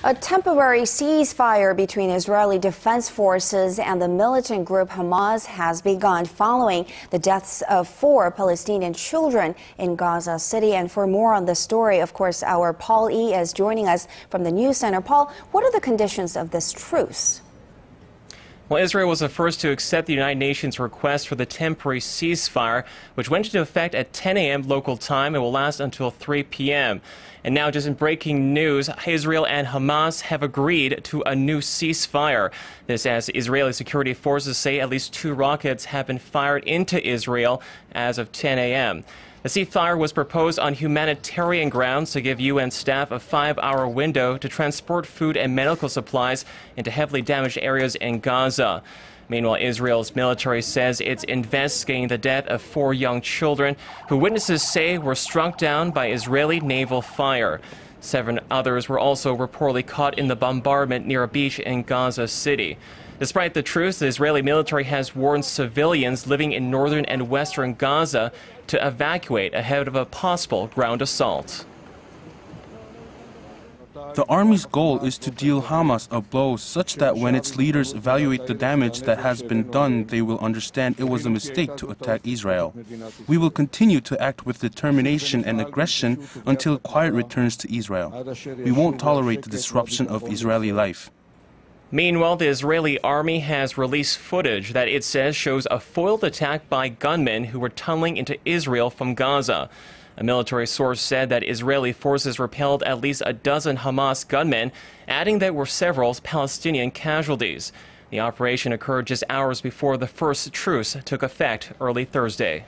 A temporary ceasefire between Israeli defense forces and the militant group Hamas has begun following the deaths of 4 Palestinian children in Gaza City. And for more on the story, of course, our Paul E. is joining us from the News Center. Paul, what are the conditions of this truce? Well, Israel was the first to accept the United Nations request for the temporary ceasefire, which went into effect at 10 a.m. local time and will last until 3 p.m. And now, just in breaking news, Israel and Hamas have agreed to a new ceasefire. This as Israeli security forces say at least 2 rockets have been fired into Israel as of 10 a.m. The ceasefire was proposed on humanitarian grounds to give UN staff a 5-hour window to transport food and medical supplies into heavily damaged areas in Gaza. Meanwhile, Israel's military says it's investigating the death of 4 young children who witnesses say were struck down by Israeli naval fire. 7 others were also reportedly caught in the bombardment near a beach in Gaza City. Despite the truce, the Israeli military has warned civilians living in northern and western Gaza to evacuate ahead of a possible ground assault. The army's goal is to deal Hamas a blow such that when its leaders evaluate the damage that has been done, they will understand it was a mistake to attack Israel. We will continue to act with determination and aggression until quiet returns to Israel. We won't tolerate the disruption of Israeli life. Meanwhile, the Israeli army has released footage that it says shows a foiled attack by gunmen who were tunneling into Israel from Gaza. A military source said that Israeli forces repelled at least a dozen Hamas gunmen, adding there were several Palestinian casualties. The operation occurred just hours before the first truce took effect early Thursday.